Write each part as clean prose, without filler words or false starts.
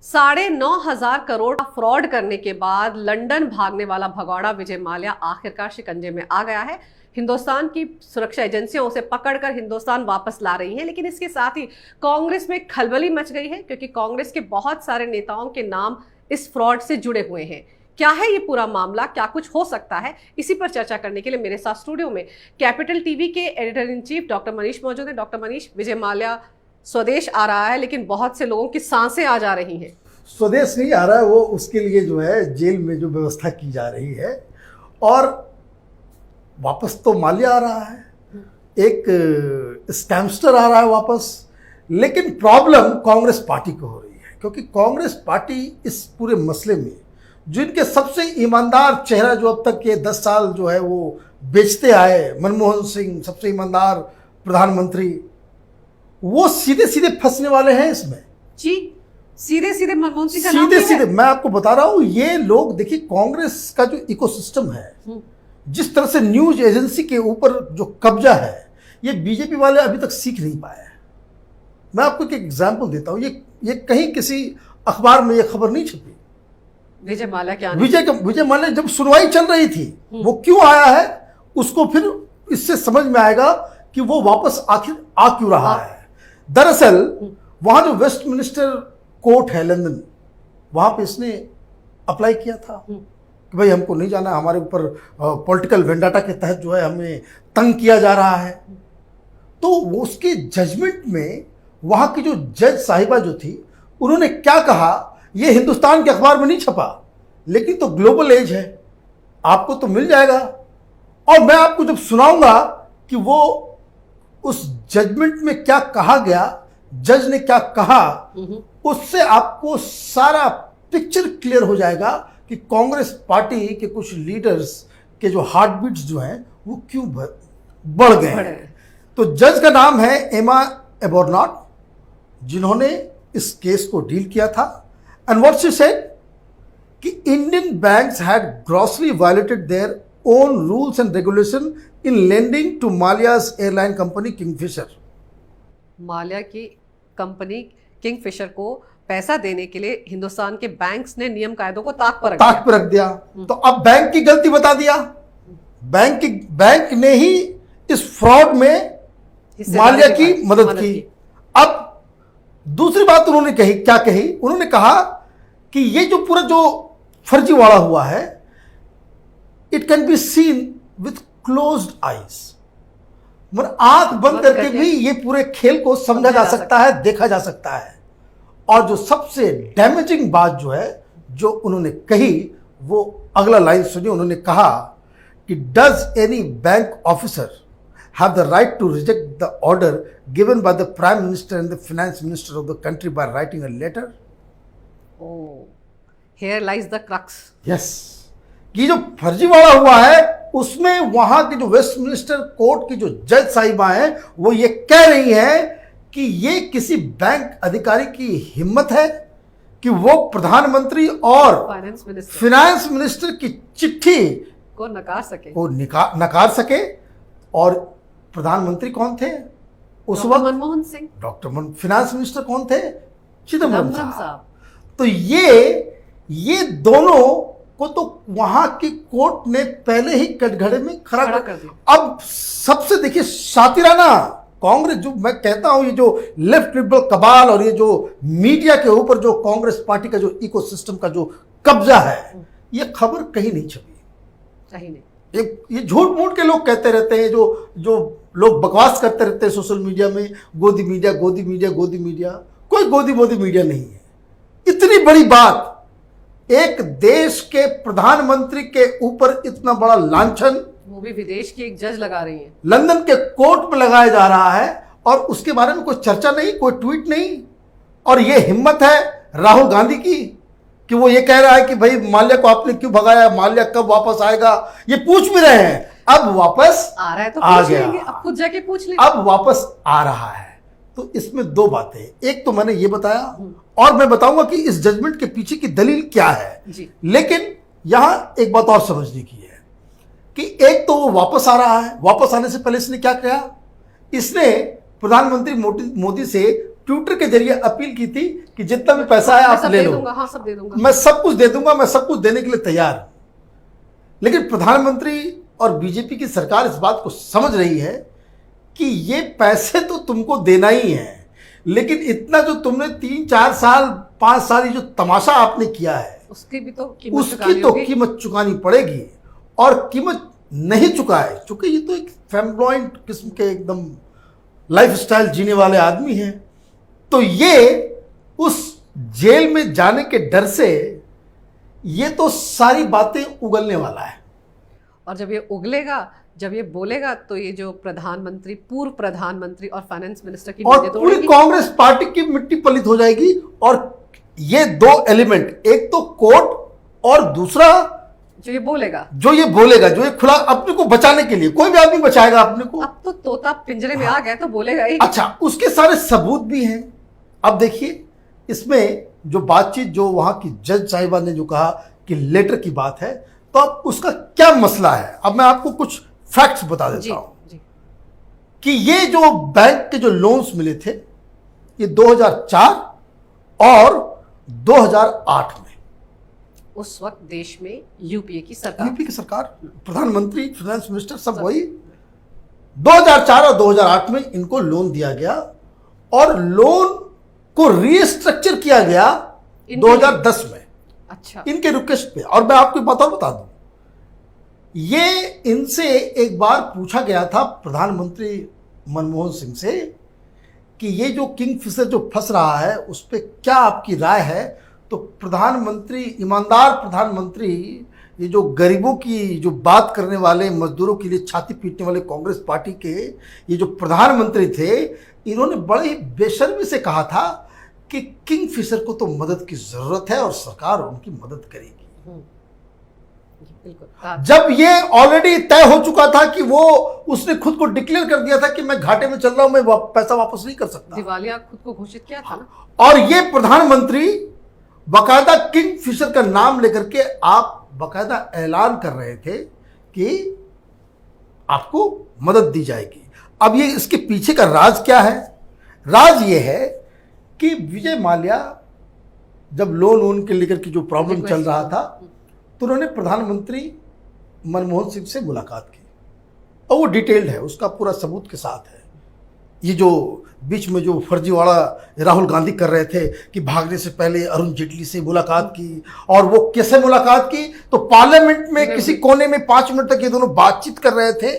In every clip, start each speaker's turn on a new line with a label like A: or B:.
A: 9,500 करोड़ का फ्रॉड करने के बाद लंदन भागने वाला भगौड़ा विजय माल्या आखिरकार शिकंजे में आ गया है। हिंदुस्तान की सुरक्षा एजेंसियां उसे पकड़कर हिंदुस्तान वापस ला रही हैं, लेकिन इसके साथ ही कांग्रेस में खलबली मच गई है, क्योंकि कांग्रेस के बहुत सारे नेताओं के नाम इस फ्रॉड से जुड़े हुए हैं। क्या है ये पूरा मामला, क्या कुछ हो सकता है, इसी पर चर्चा करने के लिए मेरे साथ स्टूडियो में कैपिटल टीवी के editor in chief doctor Manish मौजूद है। डॉक्टर मनीष, विजय माल्या स्वदेश आ रहा है, लेकिन बहुत से लोगों की सांसें आ जा रही हैं।
B: स्वदेश नहीं आ रहा है, वो उसके लिए जो है जेल में जो व्यवस्था की जा रही है, और वापस तो माल्या आ रहा है, एक स्कैमस्टर आ रहा है वापस। लेकिन प्रॉब्लम कांग्रेस पार्टी को हो रही है, क्योंकि कांग्रेस पार्टी इस पूरे मसले में जिनके सबसे ईमानदार चेहरा जो अब तक के 10 साल जो है वो बेचते आए, मनमोहन सिंह सबसे ईमानदार प्रधानमंत्री, वो सीधे सीधे फंसने वाले हैं इसमें।
A: जी, सीधे सीधे मनमोहन सिंह का
B: सीधे सीधे मैं आपको बता रहा हूं, ये लोग देखिए, कांग्रेस का जो इकोसिस्टम है, जिस तरह से न्यूज एजेंसी के ऊपर जो कब्जा है, ये बीजेपी वाले अभी तक सीख नहीं पाए। मैं आपको एक एग्जांपल देता हूं, ये कहीं किसी अखबार में ये खबर नहीं छपी।
A: विजय माल्या क्या
B: विजय माल्या जब सुनवाई चल रही थी, वो क्यों आया है, उसको फिर इससे समझ में आएगा कि वो वापस आखिर आ क्यों रहा है। दरअसल वहां जो वेस्टमिनिस्टर कोर्ट है लंदन, वहां पे इसने अप्लाई किया था कि भाई हमको नहीं जाना, हमारे ऊपर पॉलिटिकल वेंडाटा के तहत जो है हमें तंग किया जा रहा है। तो उसके जजमेंट में वहां की जो जज साहिबा जो थी, उन्होंने क्या कहा, ये हिंदुस्तान के अखबार में नहीं छपा, लेकिन तो ग्लोबल एज है, आपको तो मिल जाएगा। और मैं आपको जब सुनाऊंगा कि वो उस जजमेंट में क्या कहा गया, जज ने क्या कहा, उससे आपको सारा पिक्चर क्लियर हो जाएगा कि कांग्रेस पार्टी के कुछ लीडर्स के जो हार्ट बीट्स जो हैं वो क्यों बढ़ गए हैं। तो जज का नाम है एमा एबोरनॉट, जिन्होंने इस केस को डील किया था। एंड व्हाट शी सेड कि Indian banks had grossly violated their own rules and regulation in lending to Mallya's airline company Kingfisher.
A: Mallya की कंपनी किंगफिशर को पैसा देने के लिए हिंदुस्तान के बैंक्स ने नियम कायदों को ताक पर रख दिया।
B: तो अब बैंक की गलती बता दिया, बैंक ने ही इस फ्रॉड में माल्या की मदद की। अब दूसरी बात उन्होंने कही, क्या कही, उन्होंने कहा कि ये जो पूरा जो फर्जीवाड़ा हुआ है, it can be seen with closed eyes, मतलब आंख बंद करके भी ये पूरे खेल को समझा जा सकता है, देखा जा सकता है। और जो सबसे डैमेजिंग बात जो है, जो उन्होंने कही, वो अगला लाइन सुनिए। उन्होंने कहा कि does any bank officer have the right to reject the order given by the Prime Minister and the Finance Minister of the country by writing a letter?
A: Oh, here lies the crux.
B: Yes. कि जो फर्जीवाड़ा हुआ है, उसमें वहां के जो Westminster court की जो जज साहिबा हैं, वो ये कह रही हैं कि ये किसी बैंक अधिकारी की हिम्मत है कि वो प्रधानमंत्री और फाइनेंस मिनिस्टर की चिट्ठी
A: को
B: नकार सके। और प्रधानमंत्री कौन थे उस वक्त?
A: मनमोहन सिंह।
B: फाइनेंस मिनिस्टर कौन थे? चिदम्बरम साहब। तो ये दोनों को तो वहां की कोर्ट ने पहले ही कटघरे में खड़ा कर दिया। अब सबसे देखिए शातिराना कांग्रेस, जो मैं कहता हूं, ये जो लेफ्ट लिबरल कबाल और ये जो मीडिया के ऊपर जो कांग्रेस पार्टी का जो इकोसिस्टम का जो कब्जा है, ये खबर कहीं नहीं छपी,
A: कहीं नहीं।
B: ये झूठ मूठ के लोग कहते रहते हैं, जो लोग बकवास करते रहते हैं सोशल मीडिया में, गोदी मीडिया गोदी मीडिया गोदी मीडिया। कोई गोदी मोदी मीडिया नहीं है। इतनी बड़ी बात, एक देश के प्रधानमंत्री के ऊपर इतना बड़ा लांछन,
A: वो भी विदेश की एक जज लगा रही है,
B: लंदन के कोर्ट में लगाया जा रहा है, और उसके बारे में कोई चर्चा नहीं, कोई ट्वीट नहीं। और ये हिम्मत है राहुल गांधी की कि वो ये कह रहा है कि भाई माल्या को आपने क्यों भगाया, माल्या कब वापस आएगा, ये पूछ भी रहे हैं। अब वापस
A: आ रहा है तो
B: आ
A: पूछ
B: गया,
A: लेंगे, अब खुद जाके पूछ लेंगे।
B: अब वापस आ रहा है। तो इसमें दो बातें, एक तो मैंने ये बताया, और मैं बताऊंगा कि इस जजमेंट के पीछे की दलील क्या है
A: जी।
B: लेकिन यहां एक बात और समझने की है कि एक तो वो वापस आ रहा है, वापस आने से पहले इसने क्या किया, इसने प्रधानमंत्री मोदी से ट्विटर के जरिए अपील की थी कि जितना भी पैसा है
A: मैं
B: आप
A: सब
B: ले
A: दे
B: लो,
A: दूंगा, हाँ सब दे दूंगा।
B: मैं सब कुछ दे दूंगा, मैं सब कुछ देने के लिए तैयार हूं। लेकिन प्रधानमंत्री और बीजेपी की सरकार इस बात को समझ रही है कि ये पैसे तो तुमको देना ही है, लेकिन इतना जो तुमने 3-4 साल 5 साल ये जो तमाशा आपने किया है
A: उसकी भी तो कीमत
B: उसकी
A: चुकानी
B: तो
A: होगी।
B: कीमत चुकानी पड़ेगी। और कीमत नहीं चुकाए, चूंकि ये तो एक फ्लैम्बॉयंट किस्म के एकदम लाइफस्टाइल जीने वाले आदमी हैं, तो ये उस जेल में जाने के डर से ये तो सारी बातें उगलने वाला है।
A: और जब ये उगलेगा, जब ये बोलेगा, तो ये जो प्रधानमंत्री, पूर्व प्रधानमंत्री और फाइनेंस मिनिस्टर की
B: और
A: नींदें
B: पूरी
A: तोड़ेगी।
B: कांग्रेस पार्टी की मिट्टी पलित हो जाएगी। और ये दो एलिमेंट, एक तो कोर्ट और दूसरा
A: जो ये बोलेगा,
B: जो ये खुला अपने को बचाने के लिए, कोई भी आदमी बचाएगा अपने को।
A: अब तो तोता पिंजरे में आ गया तो बोलेगा ही।
B: अच्छा, उसके सारे सबूत भी हैं। अब देखिए इसमें जो बातचीत, जो वहां की जज साहिबा ने जो कहा कि लेटर की बात है, तो अब उसका क्या मसला है। अब मैं आपको कुछ फैक्ट्स बता देता हूं
A: जी।
B: कि ये जो बैंक के जो लोन्स मिले थे, ये 2004 और 2008 में,
A: उस वक्त देश में यूपीए की सरकार,
B: यूपी की सरकार, प्रधानमंत्री, फाइनेंस मिनिस्टर सब वही, 2004 और 2008 में इनको लोन दिया गया और लोन को रीस्ट्रक्चर किया गया 2010 में।
A: अच्छा,
B: इनके रिक्वेस्ट पे। और मैं आपको एक बात और बता दूं, ये इनसे एक बार पूछा गया था प्रधानमंत्री मनमोहन सिंह से कि ये जो किंगफिशर जो फंस रहा है उस पर क्या आपकी राय है। तो प्रधानमंत्री, ईमानदार प्रधानमंत्री, ये जो गरीबों की जो बात करने वाले, मजदूरों के लिए छाती पीटने वाले कांग्रेस पार्टी के ये जो प्रधानमंत्री थे, इन्होंने बड़े ही बेशर्मी से कहा था कि किंगफिशर को तो मदद की जरूरत है और सरकार उनकी मदद करेगी।
A: बिल्कुल।
B: जब ये ऑलरेडी तय हो चुका था कि वो, उसने खुद को डिक्लेयर कर दिया था कि मैं घाटे में चल रहा हूं, मैं पैसा वापस नहीं कर सकता,
A: दिवालिया खुद को घोषित किया था ना।
B: और ये प्रधानमंत्री बाकायदा किंगफिशर का नाम लेकर के आप बाकायदा ऐलान कर रहे थे कि आपको मदद दी जाएगी। अब ये इसके पीछे का राज क्या है? राज ये है कि विजय माल्या जब लोन वोन के लेकर की जो प्रॉब्लम चल रहा था, तो उन्होंने प्रधानमंत्री मनमोहन सिंह से मुलाकात की और वो डिटेल्ड है, उसका पूरा सबूत के साथ है। ये जो बीच में जो फर्जीवाड़ा राहुल गांधी कर रहे थे कि भागने से पहले अरुण जेटली से मुलाकात की, और वो कैसे मुलाकात की, तो पार्लियामेंट में किसी कोने में 5 मिनट तक ये दोनों बातचीत कर रहे थे।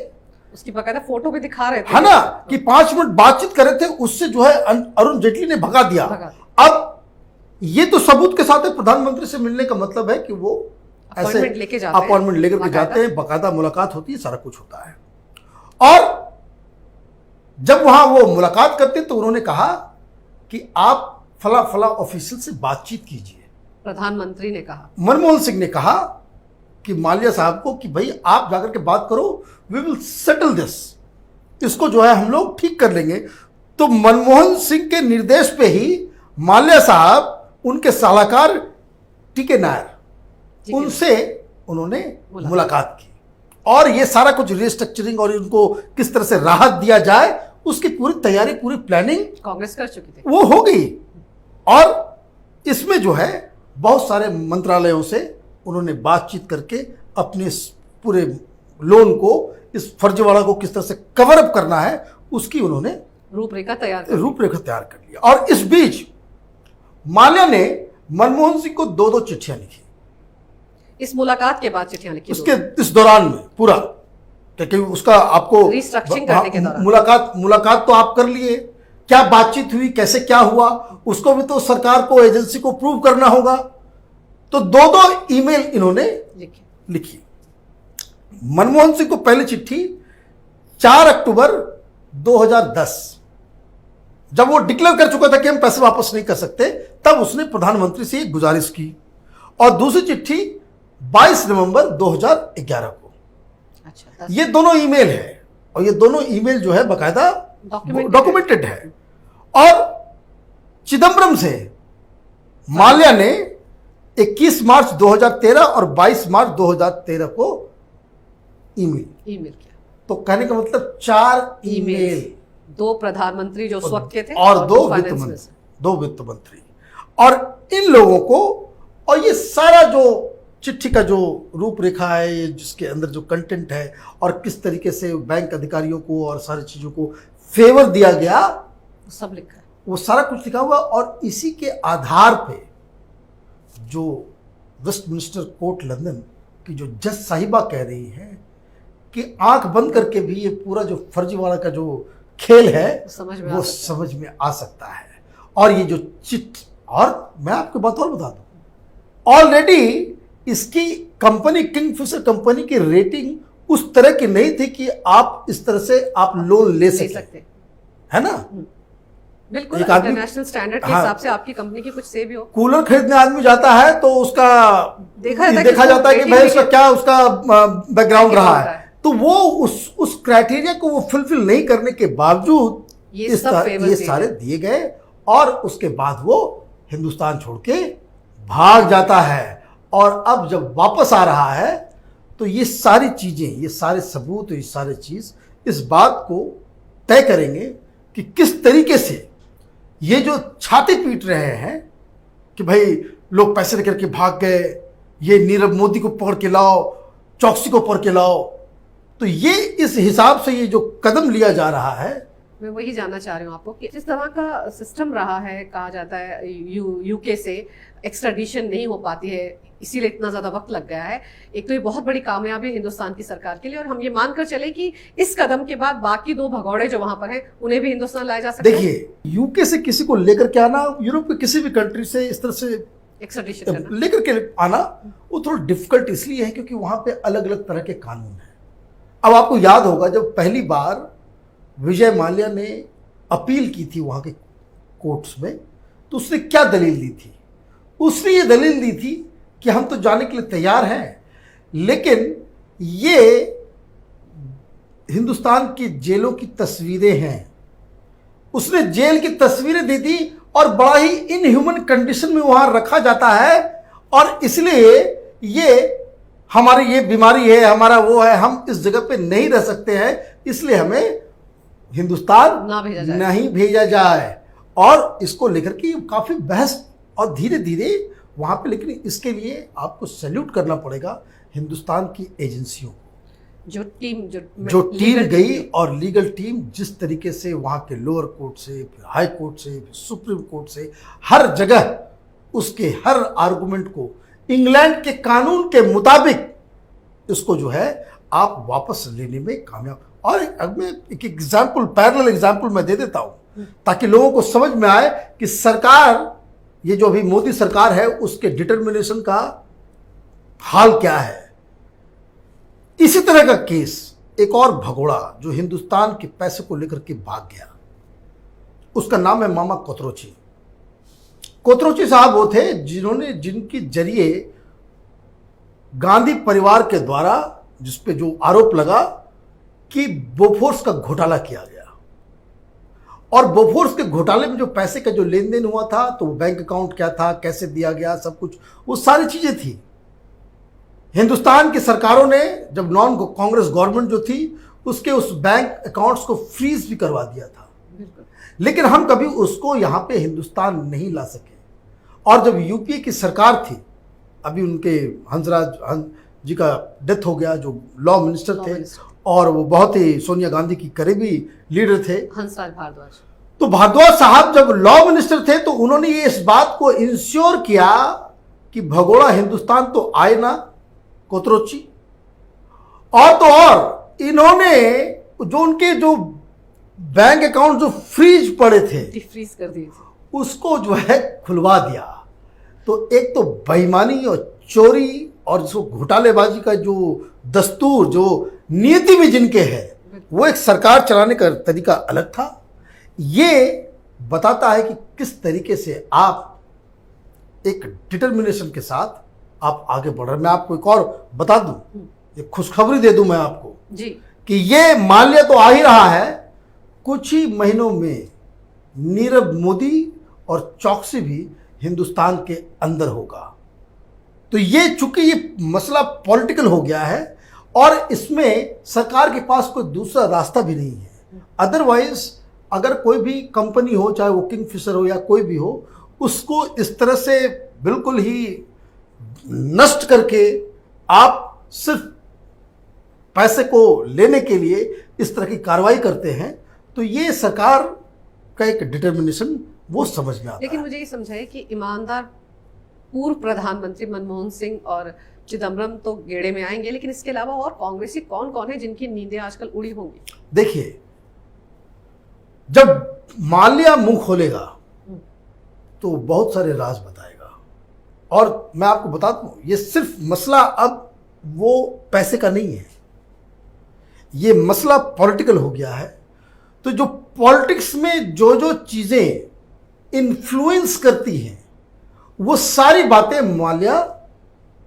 A: उसकी बकायदा फोटो भी दिखा रहे थे,
B: है ना, कि 5 मिनट बातचीत कर रहे थे, उससे जो है अरुण जेटली ने भगा दिया। अब ये तो सबूत के साथ है। प्रधानमंत्री से मिलने का मतलब है कि वो ऐसे अपॉइंटमेंट लेकर के जाते हैं, बाकायदा मुलाकात होती है, सारा कुछ होता है। और जब वहां वो मुलाकात करते तो उन्होंने कहा कि आप फला फला ऑफिशियल से बातचीत कीजिए।
A: प्रधानमंत्री ने कहा,
B: मनमोहन सिंह ने कहा कि माल्या साहब को कि भाई आप जाकर के बात करो, वी विल सेटल दिस, इसको जो है हम लोग ठीक कर लेंगे। तो मनमोहन सिंह के निर्देश पे ही माल्या साहब, उनके सलाहकार टीके नायर, उनसे उन्होंने मुलाकात की और ये सारा कुछ रिस्ट्रक्चरिंग और इनको किस तरह से राहत दिया जाए उसकी पूरी तैयारी, पूरी प्लानिंग
A: कांग्रेस कर चुकी थी,
B: वो हो गई। और इसमें जो है बहुत सारे मंत्रालयों से उन्होंने बातचीत करके अपने पूरे लोन को, इस फर्जीवाड़ा को किस तरह से कवर अप करना है उसकी उन्होंने
A: रूपरेखा तैयार
B: कर लिया। और इस बीच माल्या ने मनमोहन सिंह को 2-2 चिट्ठियां लिखी।
A: इस मुलाकात के बाद चिट्ठियां लिखी
B: उसके इस दौरान में पूरा, क्योंकि उसका आपको
A: रिस्ट्रक्चरिंग करने के दौरान
B: मुलाकात तो आप कर लिए, क्या बातचीत हुई, कैसे क्या हुआ, उसको भी तो सरकार को, एजेंसी को प्रूव करना होगा। तो 2-2 ईमेल इन्होंने लिखी। मनमोहन सिंह को पहली चिट्ठी 4 अक्टूबर 2010, जब वो डिक्लेयर कर चुका था कि हम पैसे वापस नहीं कर सकते, तब उसने प्रधानमंत्री से एक गुजारिश की। और दूसरी चिट्ठी 22 नवंबर 2011 को।
A: अच्छा,
B: ये दोनों ईमेल है और ये दोनों ईमेल जो है बाकायदा डॉक्यूमेंटेड है। और चिदम्बरम से माल्या ने 21 मार्च 2013 और 22 मार्च 2013 को ईमेल
A: किया।
B: तो कहने का मतलब 4 ईमेल
A: 2 प्रधानमंत्री जो उस वक्त के थे
B: और 2
A: finance
B: वित्त
A: में
B: मंत्री,
A: से।
B: 2 वित्त मंत्री, और इन लोगों को, और ये सारा जो चिट्ठी का जो रूपरेखा है, ये जिसके अंदर जो कंटेंट है और किस तरीके से बैंक अधिकारियों को और सारी चीजों को फेवर दिया गया,
A: सब लिखा है।
B: वो सारा कुछ लिखा हुआ। और इसी के आधार पे जो वेस्टमिनिस्टर कोर्ट लंदन की जो जज साहिबा कह रही है कि आंख बंद करके भी ये पूरा जो फर्जीवाड़ा का जो खेल है वो समझ में आ सकता है। और ये जो और मैं आपको बात और बता दूं, ऑलरेडी इसकी कंपनी किंगफिशर कंपनी की रेटिंग उस तरह की नहीं थी कि आप इस तरह से आप लोन ले सकते, है ना।
A: बिल्कुल इंटरनेशनल स्टैंडर्ड के हिसाब से आपकी कंपनी की कुछ से भी हो।
B: कूलर खरीदने आदमी जाता है तो उसका देखा जाता है कि भाई उसका क्या, उसका बैकग्राउंड रहा है, तो वो उस क्राइटेरिया को वो फुलफिल नहीं करने के बावजूद ये सारे दिए गए, और उसके बाद वो हिंदुस्तान छोड़ के भाग जाता है। और अब जब वापस आ रहा है तो ये सारी चीजें, ये सारे सबूत, ये सारे चीज इस बात को तय करेंगे कि किस तरीके से ये जो छाती पीट रहे हैं कि भाई लोग पैसे लेकर के भाग गए, ये नीरव मोदी को पकड़ के लाओ, चौकसी को पकड़ के लाओ, तो ये इस हिसाब से ये जो कदम लिया जा रहा है।
A: मैं वही जानना चाह रही हूँ आपको कि जिस तरह का सिस्टम रहा है, कहा जाता है यूके से एक्स्ट्राडिशन नहीं हो पाती है, इसीलिए इतना ज्यादा वक्त लग गया है। एक तो ये बहुत बड़ी कामयाबी है हिंदुस्तान की सरकार के लिए, और हम ये मानकर चले कि इस कदम के बाद बाकी 2 भगौड़े जो वहां पर हैं उन्हें भी हिंदुस्तान लाया जा सकता है।
B: देखिए, यूके से किसी को लेकर के आना, यूरोप के किसी भी कंट्री से इस तरह से
A: एक्स्ट्राडिशन
B: लेकर के आना, वो थोड़ा डिफिकल्ट इसलिए है क्योंकि वहां पे अलग अलग तरह के कानून हैं। अब आपको याद होगा जब पहली बार विजय माल्या ने अपील की थी वहां के कोर्ट्स में, तो उसने क्या दलील दी थी? उसने ये दलील दी थी कि हम तो जाने के लिए तैयार हैं, लेकिन ये हिंदुस्तान की जेलों की तस्वीरें हैं। उसने जेल की तस्वीरें दी थी और बड़ा ही इनह्यूमन कंडीशन में वहां रखा जाता है, और इसलिए ये हमारी ये बीमारी है, हमारा वो है, हम इस जगह पे नहीं रह सकते हैं, इसलिए हमें हिंदुस्तान नहीं भेजा जाए। और इसको लेकर के काफी बहस, और धीरे धीरे वहां पे, लेकिन इसके लिए आपको सैल्यूट करना पड़ेगा हिंदुस्तान की एजेंसियों को, जो टीम गई, और लीगल टीम जिस तरीके से वहां के लोअर कोर्ट से, फिर हाई कोर्ट से, फिर सुप्रीम कोर्ट से, हर जगह उसके हर आर्गुमेंट को इंग्लैंड के कानून के मुताबिक इसको जो है आप वापस लेने में कामयाब। और अब मैं एक एग्जाम्पल, पैरेलल एग्जाम्पल मैं दे देता हूं ताकि लोगों को समझ में आए कि सरकार, ये जो अभी मोदी सरकार है, उसके डिटर्मिनेशन का हाल क्या है। इसी तरह का केस एक और भगोड़ा जो हिंदुस्तान के पैसे को लेकर के भाग गया, उसका नाम है मामा कोतरोची। कोतरोची साहब वो थे जिनके जरिए गांधी परिवार के द्वारा, जिसपे जो आरोप लगा कि बोफोर्स का घोटाला किया गया, और बोफोर्स के घोटाले में जो पैसे का जो लेन देन हुआ था, तो बैंक अकाउंट क्या था, कैसे दिया गया, सब कुछ, वो सारी चीजें थी। हिंदुस्तान की सरकारों ने, जब नॉन कांग्रेस गवर्नमेंट जो थी, उसके उस बैंक अकाउंट्स को फ्रीज भी करवा दिया था, लेकिन हम कभी उसको यहां पे हिंदुस्तान नहीं ला सके। और जब यूपीए की सरकार थी, अभी उनके हंसराज जी का डेथ हो गया, जो लॉ मिनिस्टर थे, और वो बहुत ही सोनिया गांधी की करीबी लीडर थे,
A: हंसराज भारद्वाज।
B: तो भारद्वाज साहब जब लॉ मिनिस्टर थे तो उन्होंने ये इस बात को इंश्योर किया कि भगोड़ा हिंदुस्तान तो आए ना कोतरोची। और तो और इन्होंने जो उनके जो बैंक अकाउंट जो फ्रीज पड़े थे,
A: फ्रीज कर दिए,
B: उसको जो है खुलवा दिया। तो एक तो बेईमानी और चोरी और जो घोटालेबाजी का जो दस्तूर, जो नीति में जिनके है, वो एक सरकार चलाने का तरीका अलग था। ये बताता है कि किस तरीके से आप एक डिटर्मिनेशन के साथ आप आगे बढ़ रहे हैं। मैं आपको एक और बता दूं, एक खुशखबरी दे दूं मैं आपको
A: जी, कि
B: ये माल्या तो आ ही रहा है, कुछ ही महीनों में नीरव मोदी और चौकसी भी हिंदुस्तान के अंदर होगा। तो ये चूंकि ये मसला पॉलिटिकल हो गया है और इसमें सरकार के पास कोई दूसरा रास्ता भी नहीं है। अदरवाइज अगर कोई भी कंपनी हो, चाहे वो किंगफिशर हो या कोई भी हो, उसको इस तरह से बिल्कुल ही नष्ट करके आप सिर्फ पैसे को लेने के लिए इस तरह की कार्रवाई करते हैं, तो ये सरकार का एक डिटर्मिनेशन वो समझ में आता
A: लेकिन
B: है।
A: मुझे ये समझाइए कि ईमानदार पूर्व प्रधानमंत्री मनमोहन सिंह और चिदम्बरम तो गेड़े में आएंगे, लेकिन इसके अलावा और कांग्रेसी कौन कौन है जिनकी नींदें आजकल उड़ी होंगी?
B: देखिए, जब माल्या मुंह खोलेगा तो बहुत सारे राज बताएगा। और मैं आपको बता दूं, ये सिर्फ मसला अब वो पैसे का नहीं है, ये मसला पॉलिटिकल हो गया है। तो जो पॉलिटिक्स में जो जो चीजें इन्फ्लुएंस करती हैं, वो सारी बातें माल्या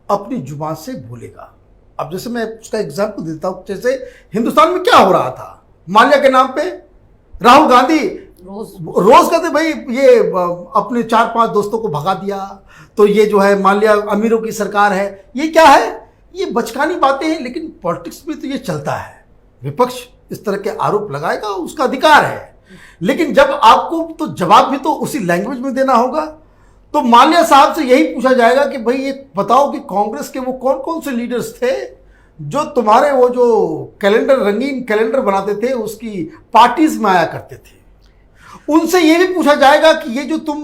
B: अपनी जुबान से बोलेगा। अब जैसे मैं उसका एग्जांपल देता हूं, जैसे हिंदुस्तान में क्या हो रहा था, माल्या के नाम पे राहुल गांधी रोज कहते भाई ये अपने 4-5 दोस्तों को भगा दिया, तो ये जो है माल्या अमीरों की सरकार है। ये क्या है? ये बचकानी बातें हैं, लेकिन पॉलिटिक्स में तो ये चलता है। विपक्ष इस तरह के आरोप लगाएगा, उसका अधिकार है, लेकिन जब आपको तो जवाब भी तो उसी लैंग्वेज में देना होगा। तो माल्या साहब से यही पूछा जाएगा कि भाई ये बताओ कि कांग्रेस के वो कौन कौन से लीडर्स थे जो तुम्हारे वो जो कैलेंडर, रंगीन कैलेंडर बनाते थे, उसकी पार्टीज में आया करते थे। उनसे ये भी पूछा जाएगा कि ये जो तुम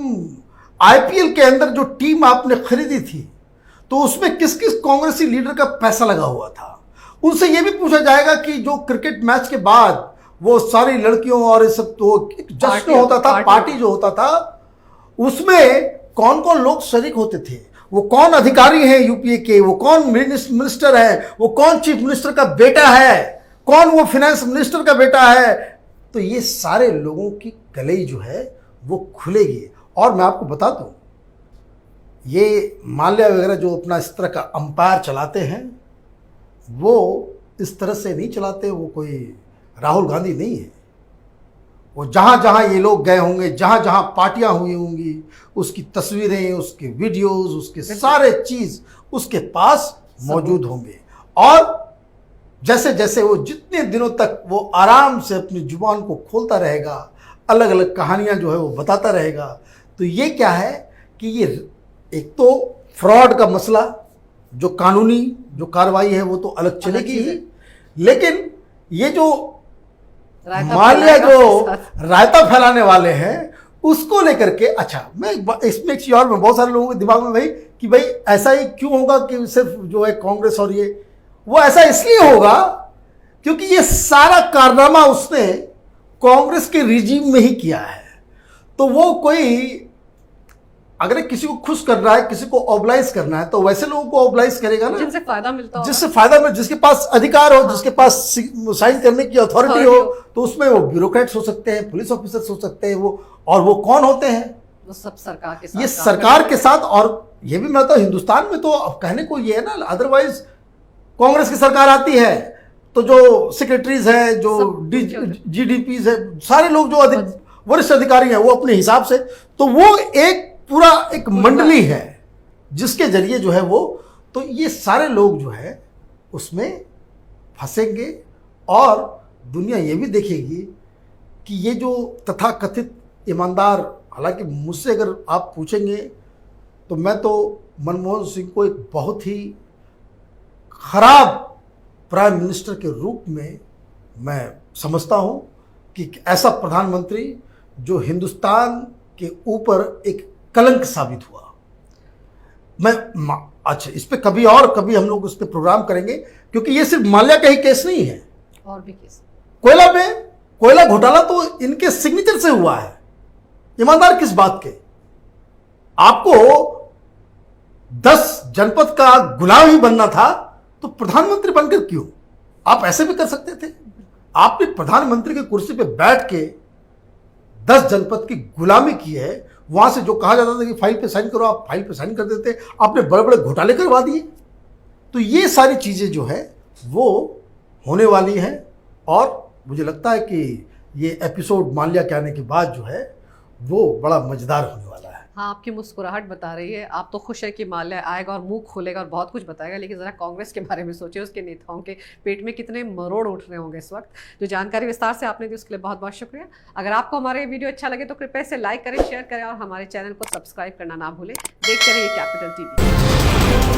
B: आईपीएल के अंदर जो टीम आपने खरीदी थी, तो उसमें किस किस कांग्रेसी लीडर का पैसा लगा हुआ था। उनसे ये भी पूछा जाएगा कि जो क्रिकेट मैच के बाद वो सारी लड़कियों और इस सब तो एक जश्न होता था, पार्टी जो होता था, उसमें कौन कौन लोग शरीक होते थे, वो कौन अधिकारी हैं यूपीए के, वो कौन मिनिस्टर है, वो कौन चीफ मिनिस्टर का बेटा है, कौन वो फाइनेंस मिनिस्टर का बेटा है। तो ये सारे लोगों की कलई जो है वो खुलेगी। और मैं आपको बता दूं, ये माल्या वगैरह जो अपना इस तरह का अंपायर चलाते हैं, वो इस तरह से नहीं चलाते। वो कोई राहुल गांधी नहीं है। वो जहाँ जहाँ ये लोग गए होंगे, जहाँ जहाँ पार्टियां हुई होंगी, उसकी तस्वीरें, उसके वीडियोस, उसके सारे चीज़ उसके पास मौजूद होंगे। और जैसे जैसे वो जितने दिनों तक वो आराम से अपनी जुबान को खोलता रहेगा, अलग अलग कहानियाँ जो है वो बताता रहेगा, तो ये क्या है कि ये एक तो फ्रॉड का मसला, जो कानूनी जो कार्रवाई है वो तो अलग चलेगी ही, लेकिन ये जो माल्या जो रायता फैलाने वाले हैं उसको लेकर के, अच्छा मैं इसमें एक चीज और, मैं बहुत सारे लोगों के दिमाग में भाई कि भाई ऐसा ही क्यों होगा कि सिर्फ जो है कांग्रेस और ये, वो ऐसा इसलिए होगा क्योंकि ये सारा कारनामा उसने कांग्रेस के रिजीम में ही किया है। तो वो कोई अगर किसी को खुश करना है, किसी को ऑबलाइज करना है, तो वैसे लोगों को ऑबलाइज करेगा ना
A: जिनसे फायदा मिलता हो,
B: जिससे फायदा मिले, जिसके पास अधिकार हो, जिसके पास साइन करने की अथॉरिटी हो। तो उसमें वो ब्यूरोक्रेट्स हो सकते हैं, पुलिस ऑफिसर्स हो सकते हैं, वो और वो कौन होते हैं?
A: वो सब सरकार के साथ,
B: ये सरकार के साथ। और ये भी मैं तो हिंदुस्तान में तो अब कहने को ये है ना, अदरवाइज कांग्रेस की सरकार आती है तो जो सेक्रेटरीज हैं, जो जीडीपीज है, सारे लोग जो वरिष्ठ अधिकारी हैं, वो अपने हिसाब से, तो वो एक पूरा एक मंडली है जिसके जरिए जो है वो, तो ये सारे लोग जो है उसमें फंसेंगे। और दुनिया ये भी देखेगी कि ये जो तथाकथित ईमानदार, हालांकि मुझसे अगर आप पूछेंगे तो मैं तो मनमोहन सिंह को एक बहुत ही खराब प्राइम मिनिस्टर के रूप में मैं समझता हूं कि ऐसा प्रधानमंत्री जो हिंदुस्तान के ऊपर एक कलंक साबित हुआ। अच्छा, इस पे कभी कभी हम लोग उस पर प्रोग्राम करेंगे, क्योंकि ये सिर्फ माल्या का ही केस नहीं है,
A: और भी केस।
B: कोयला घोटाला तो इनके सिग्नेचर से हुआ है। ईमानदार किस बात के? आपको 10 जनपद का गुलाम ही बनना था तो प्रधानमंत्री बनकर क्यों? आप ऐसे भी कर सकते थे। आपने प्रधानमंत्री की कुर्सी पे बैठ के 10 जनपद की गुलामी की है। वहां से जो कहा जाता था कि फाइल पे साइन करो, आप फाइल पे साइन कर देते। आपने बड़े बड़े घोटाले करवा दिए। तो ये सारी चीजें जो है वो होने वाली हैं। और मुझे लगता है कि ये एपिसोड माल्या के आने के बाद जो है वो बड़ा मजेदार होने वाला है।
A: हाँ, आपकी मुस्कुराहट बता रही है, आप तो खुश है कि माल्या आएगा और मुंह खोलेगा और बहुत कुछ बताएगा, लेकिन ज़रा कांग्रेस के बारे में सोचिए, उसके नेताओं के पेट में कितने मरोड़ उठ रहे होंगे इस वक्त। जो जानकारी विस्तार से आपने दी उसके लिए बहुत बहुत शुक्रिया। अगर आपको हमारा ये वीडियो अच्छा लगे तो कृपया इसे लाइक करें, शेयर करें और हमारे चैनल को सब्सक्राइब करना ना भूलें। देखते रहिए कैपिटल टीवी।